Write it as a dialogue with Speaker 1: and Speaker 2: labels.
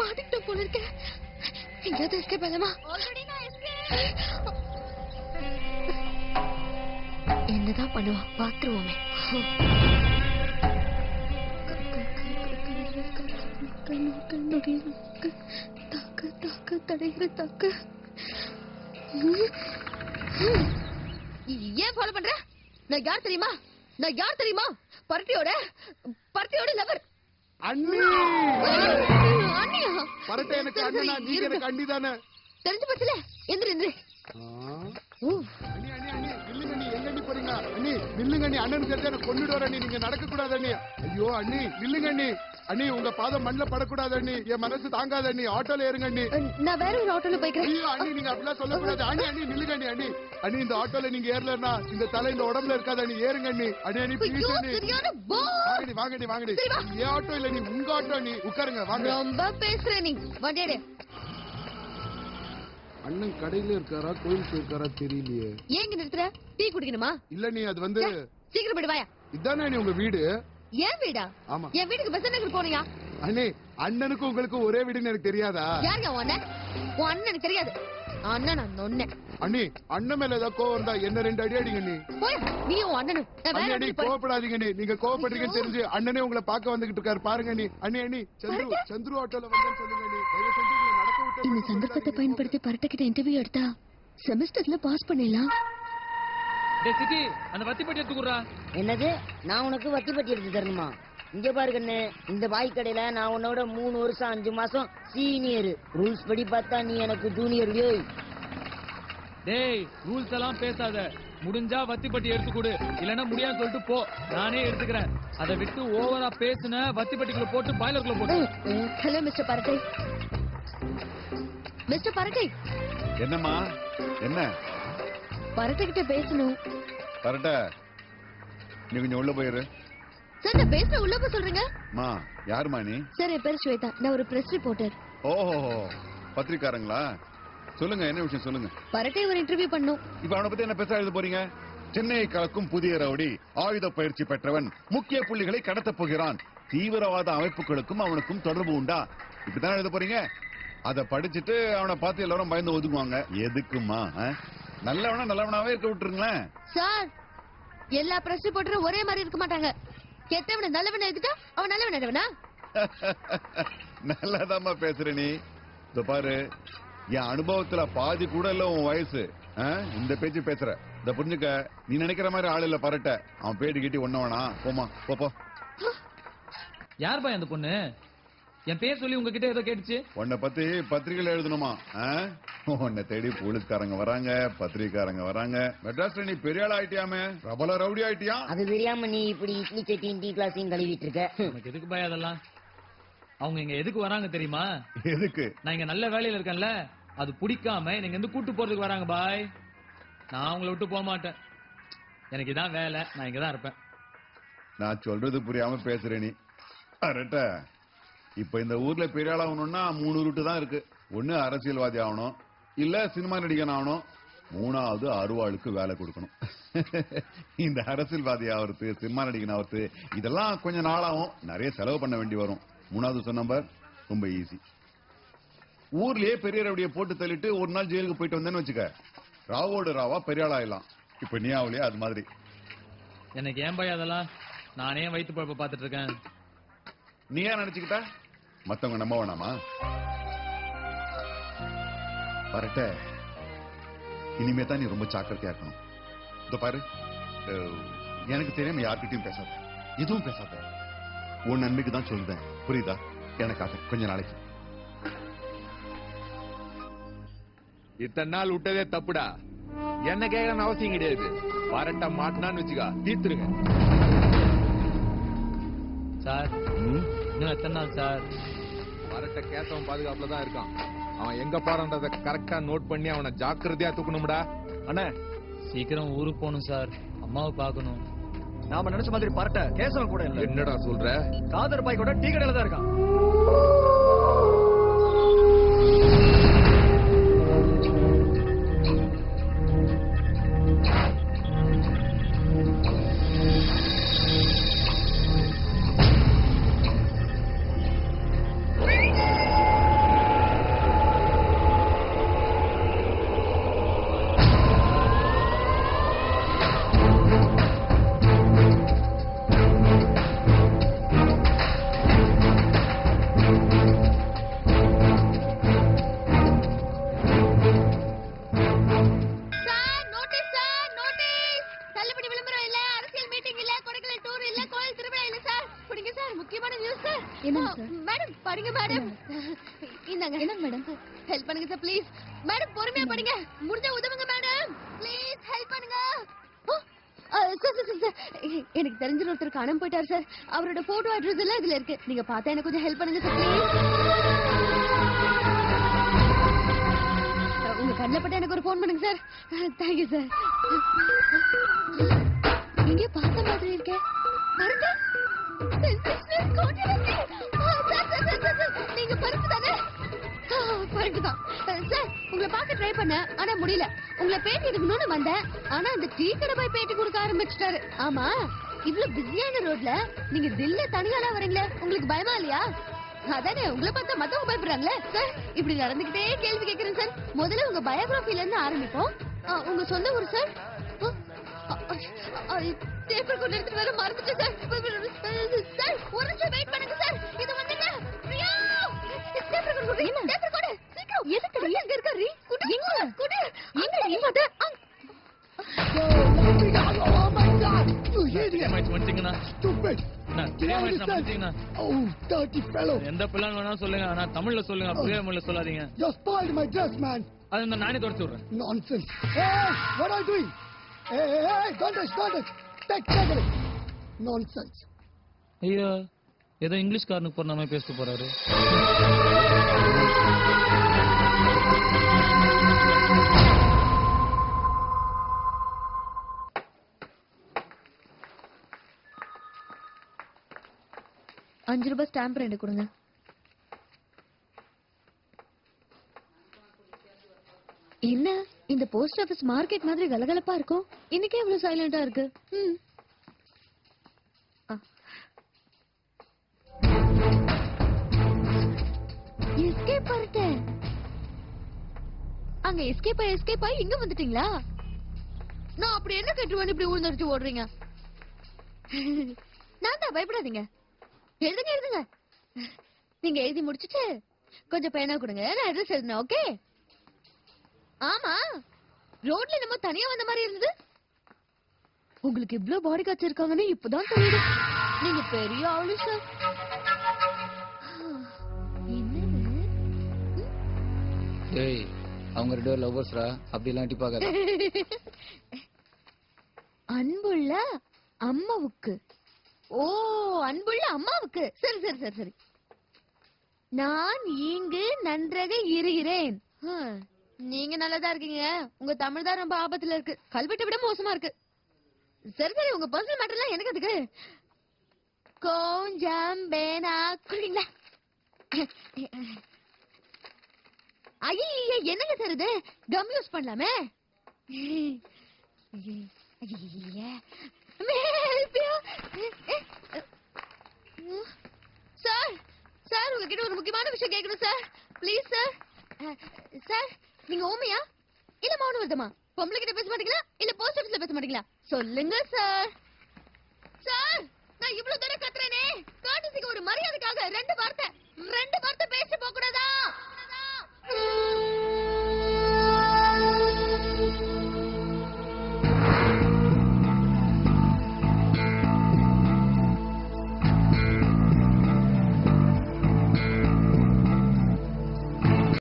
Speaker 1: மாட்டிக்கிட்ட போல இருக்க. எங்கயாவது எஸ்கேப் ஆகலாமா? என்னதான் பண்ணுவா பாத்துருவோமே. ஏன் ஃபாலோ பண்ற? நான் யார் தெரியுமா? நான் யார் தெரியுமா? பரட்டியோட லவர்.
Speaker 2: அண்ணியா?
Speaker 1: பரட்டை எனக்கு அண்ணனா, நீங்க எனக்கு அண்ணி தானே. தெரிஞ்சு போச்சுல. எந்திரு.
Speaker 2: அண்ணி நில்லுங்க அண்ணி, எங்க அண்ணி போறீங்க? அண்ணி நில்லுங்க அண்ணி, அண்ணனுக்கு தெரிஞ்சா எனக்கு கொண்டுடுவார் அண்ணி, நீங்க நடக்க கூடாது அண்ணி. ஐயோ அண்ணி நில்லுங்க அண்ணி. அண்ணி உங்க பாதம் மண்ணில் படக்கூடாது அண்ணி, என் மனசு தாங்காது அண்ணி. ஆட்டோல ஏறுங்க அண்ணி.
Speaker 1: நான் வேற ஒரு ஆட்டோல போய்க்கிறேன்.
Speaker 2: ஐயோ அண்ணி நீங்க அப்படிலாம் சொல்லக்கூடாது அண்ணி. அண்ணி நில்லுங்க அண்ணி. அண்ணி அண்ணி இந்த ஆட்டோல நீங்க ஏறலன்னா இந்த தலை இந்த உடம்புல இருக்காது அண்ணி. ஏறுங்க அண்ணி. அண்ணி ப்ளீஸ் அண்ணி. வாங்கடி. ஏன் ஆட்டோ இல்ல நீ, உங்க ஆட்டோ நீ. உட்காருங்க வாங்க.
Speaker 1: ரொம்ப பேசுற நீ. வண்டியடே.
Speaker 2: அண்ணன் கடையில இருக்காரா கோயில் போயிருக்காரா தெரியலையே.
Speaker 1: ஏங்க நிறுத்துற? டீ குடிக்கணுமா?
Speaker 2: இல்ல நீ அது வந்து
Speaker 1: சீக்கிரம் போய் வாயா.
Speaker 2: இதானே நீ உங்க வீடு?
Speaker 1: ஏன் வீடா?
Speaker 2: ஆமா.
Speaker 1: என் வீட்டுக்கு பஸ் நகர் போனியா?
Speaker 2: அண்ணே அண்ணனுக்கு உங்களுக்கு ஒரே வீடுன்னு எனக்கு தெரியாதா?
Speaker 1: யாருங்க உன் அண்ணன்? உன் அண்ணன் எனக்கு தெரியாது. அண்ணன் நான் நொன்னேன்.
Speaker 2: அண்ணி அண்ணன் மேல ஏதாவது கோவம் இருந்தா என்ன 2 அடி அடிங்க நீ.
Speaker 1: போய் நீ உன் அண்ணனும்.
Speaker 2: அண்ணி கோவப்படாதீங்க நீ. நீங்க கோவப்படுறீங்கன்னு தெரிஞ்சு அண்ணனே உங்களை பார்க்க வந்துகிட்டு இருக்காரு பாருங்க நீ. அண்ணி சந்துரு ஆட்டோல வந்தேன்னு சொல்லுங்க நீ. தயவு செஞ்சு நீங்க நடக்க விட்டு.
Speaker 1: இந்த சந்தர்ப்பத்தை பயன்படுத்தி பரட்டக்கிட்ட இன்டர்வியூ எடுத்தா செமஸ்டர்ல பாஸ் பண்ணிடலாம்.
Speaker 3: சித்தி அந்த வத்திப்பட்டி எடுத்துக்குறா.
Speaker 4: என்னது? நான் உனக்கு வத்திப்பட்டி எடுத்து தரணுமா? இங்க பாரு கண்ணு, இந்த பாய் கடையில நான் உன்னோட 3 வருஷம் 5 மாசம் சீனியர். ரூல்ஸ் படி பார்த்தா நீ எனக்கு ஜூனியர்.
Speaker 3: டேய் ரூல்ஸ் எல்லாம் பேசாத. முடிஞ்சா வத்திப்பட்டி எடுத்து கொடு, இல்லன்னா முடியாது சொல்லிட்டு போ. நானே எடுத்துக்கிறேன். அதை விட்டு ஓவரா பேசுன வத்திப்பட்டிக்குள்ள போட்டு பாய்லருக்குள்ள போட்டு.
Speaker 1: Hello mister Parattai. Mister Parattai.
Speaker 5: என்னம்மா? என்ன?
Speaker 1: பரட்டை பேசணும்.
Speaker 5: பரட்ட நீ கொஞ்சம் உள்ள போயிரு.
Speaker 1: சார் நான் பேச உள்ள போய் சொல்றீங்க.
Speaker 5: மா யாருமா நீ?
Speaker 1: சார் என் பேர் ஸ்வேதா. நான் ஒரு பிரஸ் ரிப்போர்ட்டர்.
Speaker 5: ஓஹோ பத்திரிக்காரங்களா? சொல்லுங்க என்ன விஷயம் சொல்லுங்க.
Speaker 1: பரட்டை ஒரு இன்டர்வியூ பண்ணோம்.
Speaker 5: இப்ப அவனை பத்தி என்ன பேச எழுத போறீங்க? சென்னையை கலக்கும் புதிய ரவுடி, ஆயுத பயிற்சி பெற்றவன், முக்கிய புள்ளிகளை கடத்தப் போகிறான், தீவிரவாத அமைப்புகளுக்கும் அவனுக்கும் தொடர்பு உண்டா, இப்படிதான் எழுத போறீங்க? அதை படிச்சுட்டு அவனை பார்த்து எல்லாரும் பயந்து ஒதுங்குவாங்க. எதுக்குமா? நல்லவனாவே இருக்க விட்டுருங்களேன்.
Speaker 1: சார் எல்லா பிரஸ் ரிப்போர்ட்டரும் ஒரே மாதிரி இருக்க மாட்டாங்க. கெட்டவன நல்லவன இருக்கிட்டா அவன் நல்லவன் ஆயிடுவனா?
Speaker 5: நல்லதாமா பேசுற நீ. இத பாரு, என் அனுபவத்துல பாதி கூட இல்ல உன் வயசு. இந்த பேச்சு பேசுற. இத புரிஞ்சுக்க. நீ நினைக்கிற மாதிரி ஆள் இல்ல பரட்ட. அவன் பேடி கிட்டி ஒன்னவனா? போமா போ.
Speaker 3: யார் பாய் அந்த பொண்ணு? என் பேர் சொல்லி உங்ககிட்ட ஏதோ கேட்டுச்சு.
Speaker 5: உன்னை பத்தி பத்திரிகையில எழுதணுமா? உன்னை தேடி போலீஸ்காரங்க வராங்க, பத்திரிகாரங்க வராங்க. மெட்ராஸ்ல நீ பெரிய ஆள் ஆயிட்டியாமே, பிரபல ரவுடி ஆயிட்டியா?
Speaker 4: அது தெரியாம நீ இப்படி இட்லி சட்டியும் டீ கிளாஸையும் கழுவிட்டு இருக்க.
Speaker 3: உனக்கு எதுக்கு பாய் அதெல்லாம்? அவங்க இங்க எதுக்கு வராங்க தெரியுமா?
Speaker 5: எதுக்கு?
Speaker 3: நான் இங்க நல்ல வேலையில இருக்கேன்ல, அது பிடிக்காம நீங்க வந்து கூட்டு போறதுக்கு வராங்க பாய். நான் அவங்கள விட்டு போக மாட்டேன். எனக்கு இதான் வேலை, நான் இங்கதான் இருப்பேன்.
Speaker 5: நான் சொல்றது புரியாம பேசுறேன் நீ. அரட்ட, இப்ப இந்த ஊர்ல பெரிய ஆள் ஆகணும்னா 3 ரூட்டு தான் இருக்கு. ஒண்ணு அரசியல்வாதி ஆகணும், இல்ல சினிமா நடிகன் ஆகணும், 3வது அருவாளுக்கு வேலை கொடுக்கணும். இந்த அரசியல்வாதி ஆகிறது, சினிமா நடிகன் ஆகிறது, இதெல்லாம் கொஞ்சம் நாளாகும், நிறைய செலவு பண்ண வேண்டி வரும். 3வது சொன்ன ரொம்ப ஈஸி. ஊர்லயே பெரிய ரவுடியை போட்டு தள்ளிட்டு ஒரு நாள் ஜெயிலுக்கு போயிட்டு வந்தேன்னு வச்சுக்க, ராவோடு ராவா பெரிய ஆள் ஆயிடலாம். இப்ப நீ ஆகலையா? அது மாதிரி.
Speaker 3: எனக்கு ஏன் பாய் அதெல்லாம்? நானே வயிற்று பழப்ப பாத்துட்டு இருக்கேன்.
Speaker 5: நீ ஏன் நினைச்சுக்கிட்ட? மத்தவங்க நம்ப வேணாமா? பரட்ட, இனிமே தான் நீ ரொம்ப ஜாக்கிரதையா இருக்கணும். இதோ பாரு, எனக்கு தெரியாம யார்கிட்டயும் பேசாத, எதுவும் பேசாத. உன் நன்மைக்கு தான் சொல்றேன், புரியுதா? எனக்காக கொஞ்ச நாளைக்கு.
Speaker 6: இத்தனை நாள் விட்டதே தப்புடா. என்ன கேட்கணும்னு அவசியம் கிடையாது. பரட்ட மாட்டினான்னு வச்சுக்கா, தீர்த்துருங்க.
Speaker 3: சார் இன்னும் எத்தனை நாள் சார்?
Speaker 6: பரட்ட கேட்டவன் பாதுகாப்புல தான் இருக்கான். அவன் எங்க போறான்றத கரெக்டா நோட் பண்ணி அவனை ஜாக்கிரதையா தூக்கணும்டா. அண்ணே
Speaker 3: சீக்கிரம் ஊருக்கு போகணும் சார், அம்மாவை பார்க்கணும்.
Speaker 7: நாம நினைச்ச மாதிரி பரட்ட கேசவன் கூட இல்ல.
Speaker 6: என்னடா சொல்ற?
Speaker 7: காதர் பாய் கூட டீ கடையில தான் இருக்கான்.
Speaker 1: இந்தாங்க. என்ன மேடம்? ஹெல்ப் பண்ணுங்க சார் ப்ளீஸ். மேடம் பொறுமையா படிங்க. முடிஞ்சா உதவுங்க மேடம். ப்ளீஸ் ஹெல்ப் பண்ணுங்க. சார் எனக்கு தெரிஞ்ச ஒருத்தர் காணாம போயிட்டார் சார். அவரோட போட்டோ அட்ரஸ் எல்லாம் இதுல இருக்கு. நீங்க பார்த்தா எனக்கு கொஞ்சம் ஹெல்ப் பண்ணுங்க சார் ப்ளீஸ். உங்க கண்ணில் பட்டு எனக்கு ஒரு ஃபோன் பண்ணுங்க சார். Thank you sir. இங்கே பார்த்த மாதிரி இருக்கே. பாருங்க. நீங்க பருப்பு தானே? பருப்பு தான் சார். உங்களை பார்க்க ட்ரை பண்ண ஆனா முடியல. உங்களை பேட்டி எடுக்கணும்னு வந்தேன். ஆனா அந்த டீ கடை போய் பேட்டி கொடுக்க ஆரம்பிச்சுட்டாரு. ஆமா, இவ்வளவு பிஸியான ரோட்ல நீங்க தில்ல தனியாளா வரீங்களே, உங்களுக்கு பயமா இல்லையா? அதானே, உங்களை பார்த்தா மத்தவங்க பயப்படுறாங்களே. சார் இப்படி நடந்துகிட்டே கேள்வி கேட்கிறேன் சார். முதல்ல உங்க பயோகிராஃபில இருந்து ஆரம்பிப்போம். உங்க சொந்த ஊர் சார்? பேப்பர் கொண்டு எடுத்துட்டு வர மறந்துட்டேன் சார். சார் ஒரு நிமிஷம் வெயிட் பண்ணுங்க சார். இது வந்துங்க. பிரியா பேப்பர் கொண்டு வரீங்க. பேப்பர் கொடு சீக்கிரம். எதுக்கு எங்க இருக்க ரீ? குடு எங்க குடு எங்க நீ வந்த?
Speaker 2: Oh my God! You idiot!
Speaker 3: வந்துட்டீங்கண்ணா.
Speaker 2: Stupid!
Speaker 3: நான் தெரியாம வந்துட்டீங்கண்ணா.
Speaker 2: Oh, dirty fellow!
Speaker 3: எந்த பிள்ளைன்னு வேணா சொல்லுங்க. ஆனா தமிழ்ல சொல்லுங்க. புரிய தமிழ்ல சொல்லாதீங்க.
Speaker 2: You spoiled my dress, man!
Speaker 3: அது நானே தொடச்சு விடுறேன்.
Speaker 2: Nonsense! Hey, what are you doing? Hey, don't touch! Take it! Nonsense!
Speaker 3: ஐயா ஏதோ இங்கிலீஷ்காரனுக்கு போற நாம பேசிட்டு போறாரு.
Speaker 1: ₹5 ஸ்டாம்ப் 2 கொடுங்க. என்ன இந்த போஸ்ட் ஆபீஸ் மார்க்கெட் மாதிரி கலகலப்பா இருக்கும். இன்னைக்கே இவ்வளவு சைலண்டா இருக்கு. எஸ்கேப் பண்ணிட்டேன். அங்க எஸ்கேப் ஆகி இங்க வந்துட்டீங்களா? நான் அப்படி என்ன கட்டுவேன் இப்படி உழுந்தடிச்சு ஓடுறீங்க? நான் தான், பயப்படாதீங்க. எழுதுங்க. நீங்க எழுதி முடிச்சிட்டு கொஞ்சம் பேனா கொடுங்க. நான் அட்ரஸ் எழுதுனேன். ஓகே? ஆமா, ரோட்ல நம்ம தனியா வந்த மாதிரி இருந்தது. உங்களுக்கு இவ்ளோ பாடி கார்ட்ஸ் இருக்காங்கன்னு இப்பதான் தெரியுது. நீங்க பெரிய ஆளு சார்.
Speaker 8: ஏய், அவங்க ரெண்டு பேரும் லவ்வர்ஸ்ரா. அப்படி எல்லாம் எட்டி பார்க்காத.
Speaker 1: அன்புள்ள அம்மாவுக்கு. ஓ, அன்புள்ள அம்மாவுக்கு. சரி. நான் இங்கு நன்றாக இருக்கிறேன். நீங்க நல்லதா இருக்கீங்க. உங்க தமிழ் தான் ரொம்ப ஆபத்துல இருக்கு. கல்வெட்டை விட மோசமா இருக்கு. சரி, உங்க பர்சனல் மேட்டர் எல்லாம் எனக்கு அதுக்கு. கொஞ்சம் பேனா குடிங்களா? ஐயே, என்னங்க சார் இது? கம் யூஸ் பண்ணலாமே. சார் உங்ககிட்ட ஒரு முக்கியமான விஷயம் கேட்கணும் சார். Please sir. சார் நீங்க ஓமையா இல்ல மௌன விரதமா? பொம்பளை கிட்ட பேச மாட்டீங்களா இல்ல போஸ்ட் ஆபீஸ்ல பேச மாட்டீங்களா? சொல்லுங்க சார். சார் நான் இவ்வளவு தூரம் கத்துறேனே, காட்டுக்கு ஒரு மரியாதைக்காக ரெண்டு வார்த்தை பேசி போக கூடாது.